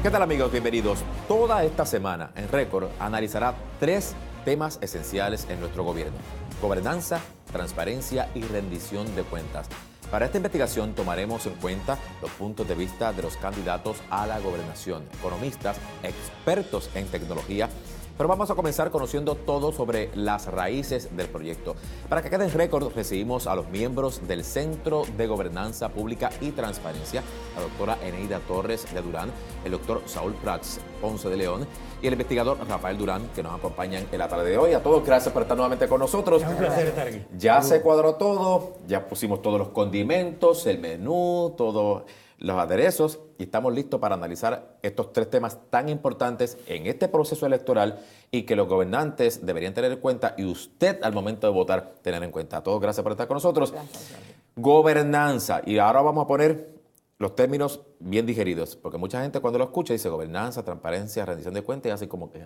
¿Qué tal, amigos? Bienvenidos. Toda esta semana en Récord analizará 3 temas esenciales en nuestro gobierno: gobernanza, transparencia y rendición de cuentas. Para esta investigación tomaremos en cuenta los puntos de vista de los candidatos a la gobernación, economistas, expertos en tecnología. Pero vamos a comenzar conociendo todo sobre las raíces del proyecto. Para que quede en Récord, recibimos a los miembros del Centro de Gobernanza Pública y Transparencia, la doctora Eneida Torres de Durán, el doctor Saúl Prats Ponce de León y el investigador Rafael Durán, que nos acompañan en la tarde de hoy. A todos, gracias por estar nuevamente con nosotros. Es un placer estar aquí. Ya se cuadró todo, ya pusimos todos los condimentos, el menú, todos los aderezos, y estamos listos para analizar estos 3 temas tan importantes en este proceso electoral y que los gobernantes deberían tener en cuenta y usted al momento de votar tener en cuenta. A todos, gracias por estar con nosotros. Gracias. Gobernanza, y ahora vamos a poner los términos bien digeridos, porque mucha gente cuando lo escucha dice gobernanza, transparencia, rendición de cuentas y hace como que,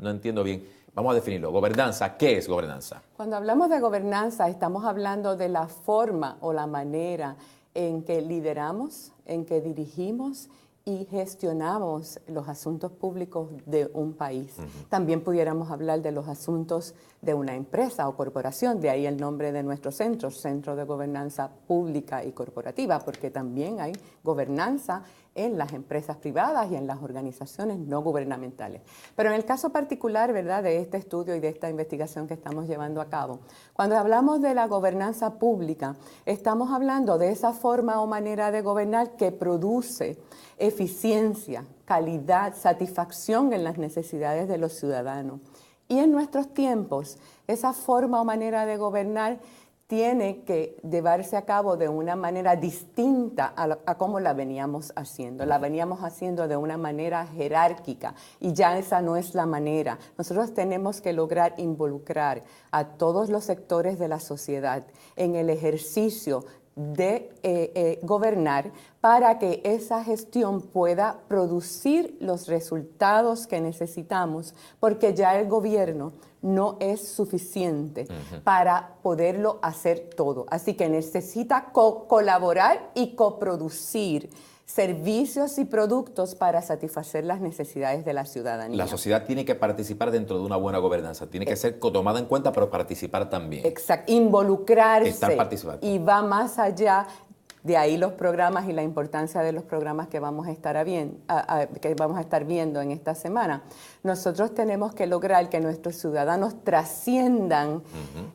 no entiendo bien. Vamos a definirlo. Gobernanza, ¿qué es gobernanza? Cuando hablamos de gobernanza, estamos hablando de la forma o la manera en que lideramos, en que dirigimos y gestionamos los asuntos públicos de un país. También pudiéramos hablar de los asuntos de una empresa o corporación, de ahí el nombre de nuestro centro, Centro de Gobernanza Pública y Corporativa, porque también hay gobernanza en las empresas privadas y en las organizaciones no gubernamentales. Pero en el caso particular, ¿verdad?, de este estudio y de esta investigación que estamos llevando a cabo, cuando hablamos de la gobernanza pública, estamos hablando de esa forma o manera de gobernar que produce eficiencia, calidad, satisfacción en las necesidades de los ciudadanos. Y en nuestros tiempos, esa forma o manera de gobernar tiene que llevarse a cabo de una manera distinta a cómo la veníamos haciendo. La veníamos haciendo de una manera jerárquica y ya esa no es la manera. Nosotros tenemos que lograr involucrar a todos los sectores de la sociedad en el ejercicio de gobernar para que esa gestión pueda producir los resultados que necesitamos, porque ya el gobierno no es suficiente para poderlo hacer todo. Así que necesita colaborar y coproducir servicios y productos para satisfacer las necesidades de la ciudadanía. La sociedad tiene que participar dentro de una buena gobernanza, tiene que ser tomada en cuenta, pero participar también. Exacto, involucrarse. Estar participando. Y va más allá. De ahí los programas y la importancia de los programas que vamos a estar viendo en esta semana. Nosotros tenemos que lograr que nuestros ciudadanos trasciendan,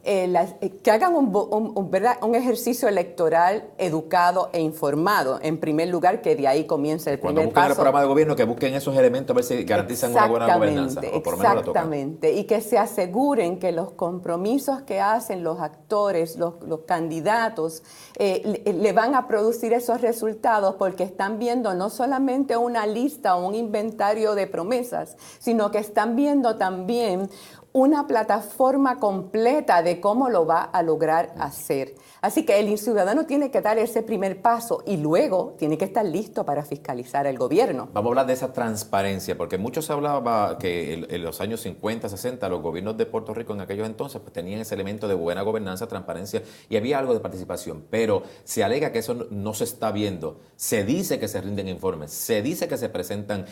que hagan un ejercicio electoral educado e informado. En primer lugar, que de ahí comience el Cuando primer busquen paso. el programa de gobierno, que busquen esos elementos a ver si garantizan una buena gobernanza. O por lo menos la tocan. Exactamente. Y que se aseguren que los compromisos que hacen los actores, los candidatos, le van a producir esos resultados porque están viendo no solamente una lista o un inventario de promesas, sino que están viendo también una plataforma completa de cómo lo va a lograr hacer. Así que el ciudadano tiene que dar ese primer paso y luego tiene que estar listo para fiscalizar el gobierno. Vamos a hablar de esa transparencia, porque mucho se hablaba que en los años 50, 60, los gobiernos de Puerto Rico en aquellos entonces pues, tenían ese elemento de buena gobernanza, transparencia y había algo de participación, pero se alega que eso no se está viendo. Se dice que se rinden informes, se dice que se presentan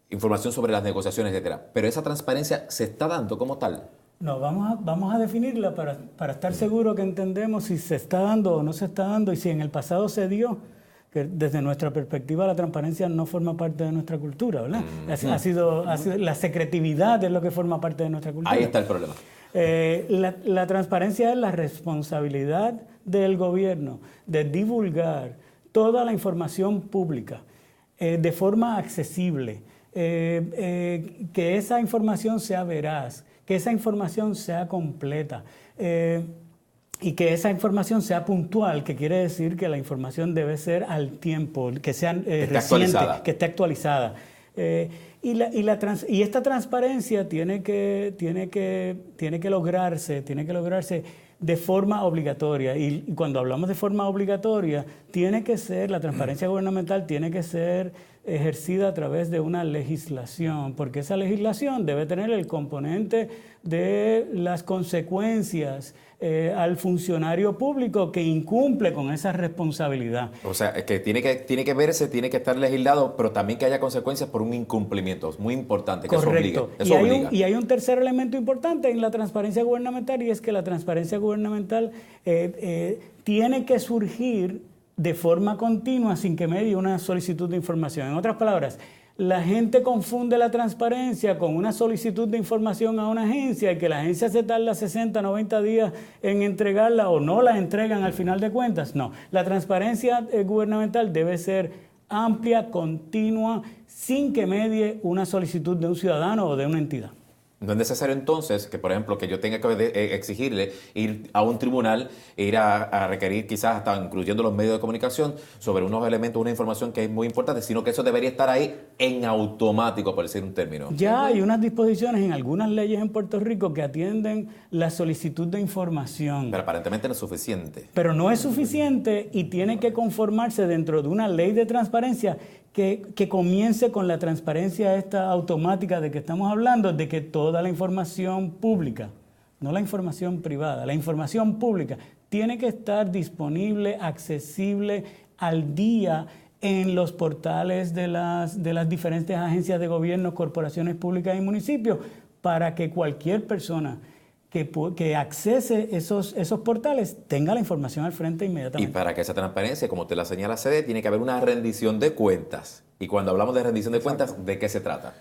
información sobre las negociaciones, etcétera, pero esa transparencia se está dando como tal. No, vamos a definirla para estar seguros que entendemos si se está dando o no se está dando y si en el pasado se dio, que desde nuestra perspectiva la transparencia no forma parte de nuestra cultura, ¿verdad? Ha sido la secretividad es lo que forma parte de nuestra cultura. Ahí está el problema. La transparencia es la responsabilidad del gobierno de divulgar toda la información pública de forma accesible, que esa información sea veraz, que esa información sea completa y que esa información sea puntual, que quiere decir que la información debe ser al tiempo, que sea reciente, que esté actualizada. Y esta transparencia tiene que lograrse de forma obligatoria. Y cuando hablamos de forma obligatoria, la transparencia gubernamental tiene que ser ejercida a través de una legislación, porque esa legislación debe tener el componente de las consecuencias al funcionario público que incumple con esa responsabilidad. O sea, es que tiene que verse, tiene que estar legislado, pero también que haya consecuencias por un incumplimiento. Es muy importante que Correcto. Eso obliga. Y hay un tercer elemento importante en la transparencia gubernamental, y es que la transparencia gubernamental tiene que surgir de forma continua sin que medie una solicitud de información. En otras palabras, la gente confunde la transparencia con una solicitud de información a una agencia y que la agencia se tarda 60, 90 días en entregarla o no la entregan al final de cuentas. No, la transparencia gubernamental debe ser amplia, continua, sin que medie una solicitud de un ciudadano o de una entidad. No es necesario entonces que, por ejemplo, que yo tenga que exigirle ir a un tribunal e ir a requerir quizás hasta incluyendo los medios de comunicación sobre unos elementos, una información que es muy importante, sino que eso debería estar ahí en automático, por decir un término. Ya hay unas disposiciones en algunas leyes en Puerto Rico que atienden la solicitud de información. Pero aparentemente no es suficiente. Pero no es suficiente y tiene que conformarse dentro de una ley de transparencia que comience con la transparencia esta automática de que estamos hablando, de que toda la información pública, no la información privada, la información pública tiene que estar disponible, accesible al día en los portales de las diferentes agencias de gobierno, corporaciones públicas y municipios, para que cualquier persona que accese esos portales tenga la información al frente inmediatamente. Y para que esa transparencia, como te la señala Cede, tiene que haber una rendición de cuentas. Y cuando hablamos de rendición de cuentas, ¿de qué se trata?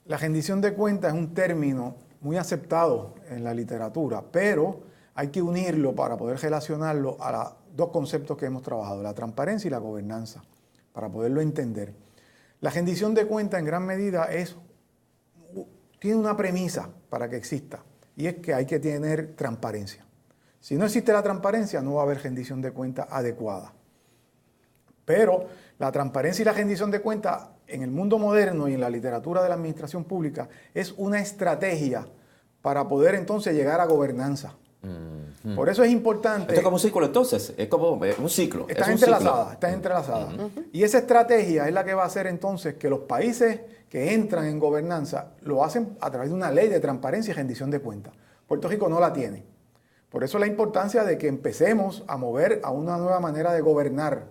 La rendición de cuentas es un término muy aceptado en la literatura, pero hay que unirlo para poder relacionarlo a los dos conceptos que hemos trabajado, la transparencia y la gobernanza, para poderlo entender. La rendición de cuentas en gran medida tiene una premisa para que exista, y es que hay que tener transparencia. Si no existe la transparencia, no va a haber rendición de cuentas adecuada. Pero la transparencia y la rendición de cuentas en el mundo moderno y en la literatura de la administración pública es una estrategia para poder entonces llegar a gobernanza. Por eso es importante... Esto es como un ciclo entonces, es como un ciclo. Están entrelazadas. Y esa estrategia es la que va a hacer entonces que los países que entran en gobernanza lo hacen a través de una ley de transparencia y rendición de cuentas. Puerto Rico no la tiene. Por eso la importancia de que empecemos a mover a una nueva manera de gobernar.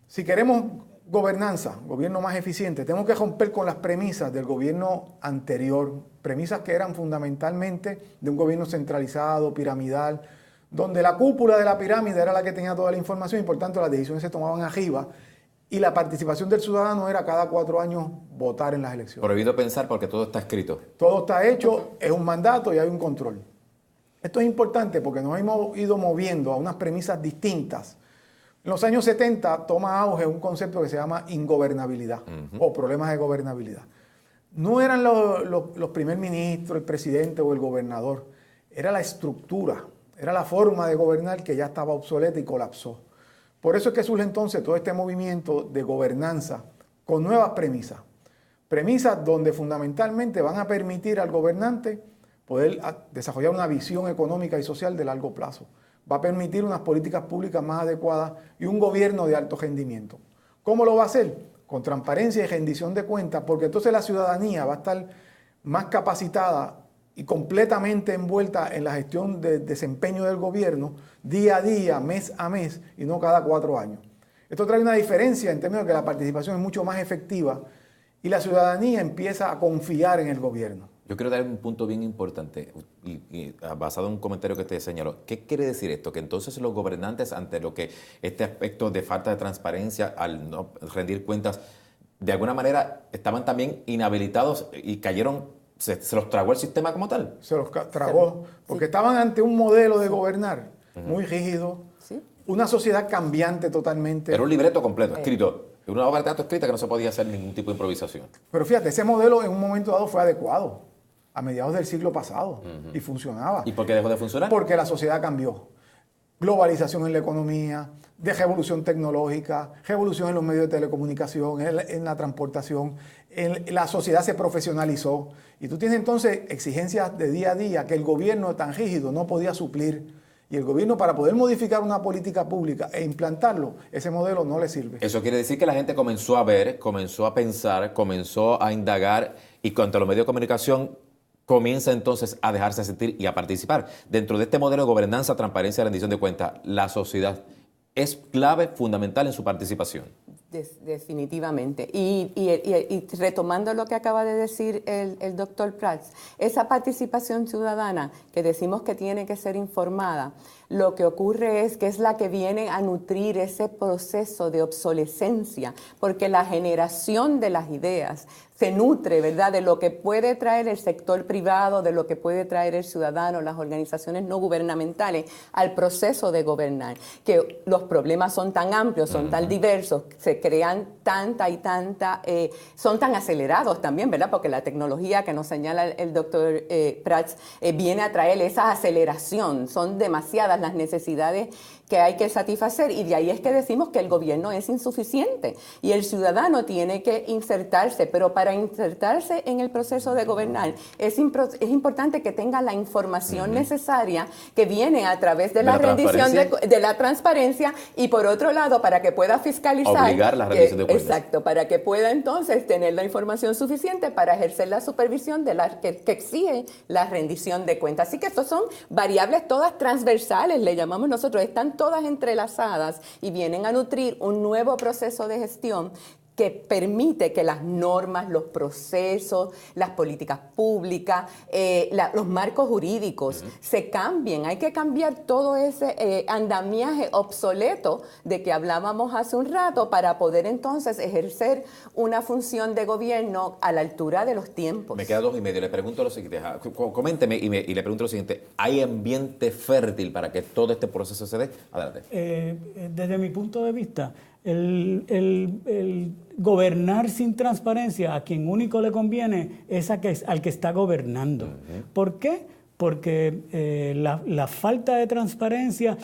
Si queremos gobernanza, gobierno más eficiente, tenemos que romper con las premisas del gobierno anterior, premisas que eran fundamentalmente de un gobierno centralizado, piramidal, donde la cúpula de la pirámide era la que tenía toda la información y por tanto las decisiones se tomaban arriba y la participación del ciudadano era cada 4 años votar en las elecciones. Prohibido pensar porque todo está escrito. Todo está hecho, es un mandato y hay un control. Esto es importante porque nos hemos ido moviendo a unas premisas distintas. En los años 70 toma auge un concepto que se llama ingobernabilidad o problemas de gobernabilidad. No eran los primer ministros, el presidente o el gobernador, era la estructura, era la forma de gobernar que ya estaba obsoleta y colapsó. Por eso es que surge entonces todo este movimiento de gobernanza con nuevas premisas. Premisas donde fundamentalmente van a permitir al gobernante poder desarrollar una visión económica y social de largo plazo. Va a permitir unas políticas públicas más adecuadas y un gobierno de alto rendimiento. ¿Cómo lo va a hacer? Con transparencia y rendición de cuentas, porque entonces la ciudadanía va a estar más capacitada y completamente envuelta en la gestión de desempeño del gobierno día a día, mes a mes y no cada 4 años. Esto trae una diferencia en términos de que la participación es mucho más efectiva y la ciudadanía empieza a confiar en el gobierno. Yo quiero dar un punto bien importante y basado en un comentario que te señaló. ¿Qué quiere decir esto? Que entonces los gobernantes, ante lo que este aspecto de falta de transparencia, al no rendir cuentas, de alguna manera estaban también inhabilitados y cayeron, se los tragó el sistema como tal. Se los tragó, porque estaban ante un modelo de gobernar muy rígido, una sociedad cambiante totalmente. Era un libreto completo, escrito, una obra de teatro escrita que no se podía hacer ningún tipo de improvisación. Pero fíjate, ese modelo en un momento dado fue adecuado. A mediados del siglo pasado y funcionaba. ¿Y por qué dejó de funcionar? Porque la sociedad cambió. Globalización en la economía, de revolución tecnológica, revolución en los medios de telecomunicación, en la transportación, la sociedad se profesionalizó. Y tú tienes entonces exigencias de día a día que el gobierno tan rígido no podía suplir. Y el gobierno, para poder modificar una política pública e implantarlo, ese modelo no le sirve. Eso quiere decir que la gente comenzó a ver, comenzó a pensar, comenzó a indagar y contra los medios de comunicación comienza entonces a dejarse sentir y a participar. Dentro de este modelo de gobernanza, transparencia y rendición de cuentas, la sociedad es clave, fundamental en su participación. Definitivamente. Y retomando lo que acaba de decir el doctor Prats, esa participación ciudadana que decimos que tiene que ser informada, lo que ocurre es que es la que viene a nutrir ese proceso de obsolescencia, porque la generación de las ideas se nutre, ¿verdad?, de lo que puede traer el sector privado, de lo que puede traer el ciudadano, las organizaciones no gubernamentales al proceso de gobernar. Que los problemas son tan amplios, son tan diversos, se crean son tan acelerados también, ¿verdad?, porque la tecnología que nos señala el doctor Prats viene a traer esa aceleración. Son demasiadas las necesidades que hay que satisfacer y de ahí es que decimos que el gobierno es insuficiente y el ciudadano tiene que insertarse, pero para insertarse en el proceso de gobernar es importante que tenga la información necesaria que viene a través de la rendición de la transparencia y por otro lado para que pueda fiscalizar. Obligar la rendición de cuentas. Exacto, para que pueda entonces tener la información suficiente para ejercer la supervisión de que exige la rendición de cuentas. Así que estos son variables todas transversales, le llamamos nosotros, están todas entrelazadas y vienen a nutrir un nuevo proceso de gestión que permite que las normas, los procesos, las políticas públicas, los marcos jurídicos se cambien. Hay que cambiar todo ese andamiaje obsoleto de que hablábamos hace un rato para poder entonces ejercer una función de gobierno a la altura de los tiempos. Me queda 2 y medio. Le pregunto lo siguiente, coménteme y le pregunto lo siguiente. ¿Hay ambiente fértil para que todo este proceso se dé? Adelante. Desde mi punto de vista, el gobernar sin transparencia a quien único le conviene es al que está gobernando. ¿Por qué? Porque la falta de transparencia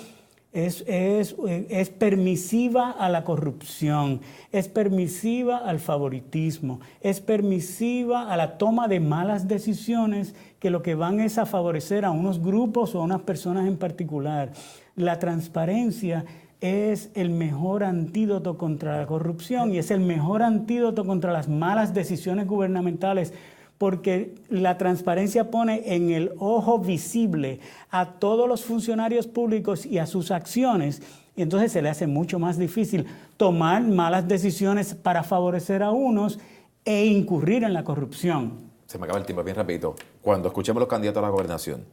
es permisiva a la corrupción, es permisiva al favoritismo, es permisiva a la toma de malas decisiones que lo que van es a favorecer a unos grupos o a unas personas en particular. La transparencia es el mejor antídoto contra la corrupción y es el mejor antídoto contra las malas decisiones gubernamentales, porque la transparencia pone en el ojo visible a todos los funcionarios públicos y a sus acciones, y entonces se le hace mucho más difícil tomar malas decisiones para favorecer a unos e incurrir en la corrupción. Se me acaba el tiempo bien rapidito. Cuando escuchemos los candidatos a la gobernación,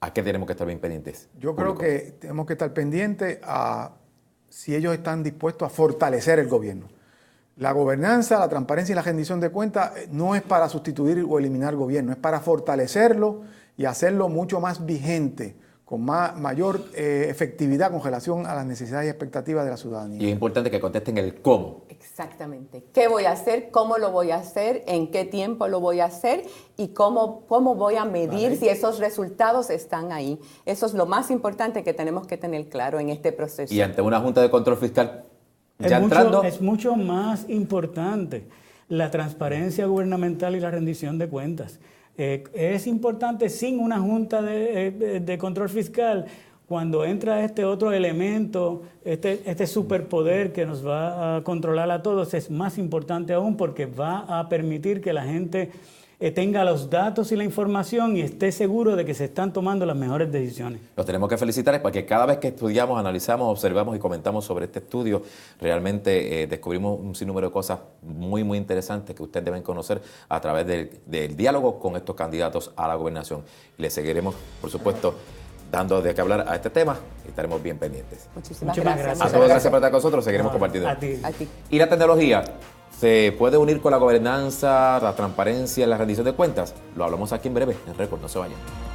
¿a qué tenemos que estar bien pendientes? Yo creo que tenemos que estar pendientes a si ellos están dispuestos a fortalecer el gobierno. La gobernanza, la transparencia y la rendición de cuentas no es para sustituir o eliminar el gobierno, es para fortalecerlo y hacerlo mucho más vigente, con mayor efectividad con relación a las necesidades y expectativas de la ciudadanía. Y es importante que contesten el cómo. Exactamente. ¿Qué voy a hacer? ¿Cómo lo voy a hacer? ¿En qué tiempo lo voy a hacer? ¿Y cómo voy a medir si esos resultados están ahí? Eso es lo más importante que tenemos que tener claro en este proceso. Y ante una Junta de Control Fiscal es mucho más importante la transparencia gubernamental y la rendición de cuentas. Es importante sin una junta de control fiscal, cuando entra este otro elemento, este superpoder que nos va a controlar a todos, es más importante aún porque va a permitir que la gente tenga los datos y la información y esté seguro de que se están tomando las mejores decisiones. Los tenemos que felicitar porque cada vez que estudiamos, analizamos, observamos y comentamos sobre este estudio, realmente descubrimos un sinnúmero de cosas muy, muy interesantes que ustedes deben conocer a través del diálogo con estos candidatos a la gobernación. Y les seguiremos, por supuesto, dando de qué hablar a este tema y estaremos bien pendientes. Muchísimas gracias. A todos, gracias por estar con nosotros, seguiremos compartiendo. A ti. ¿Y la tecnología se puede unir con la gobernanza, la transparencia y la rendición de cuentas? Lo hablamos aquí en breve, en Récord, no se vayan.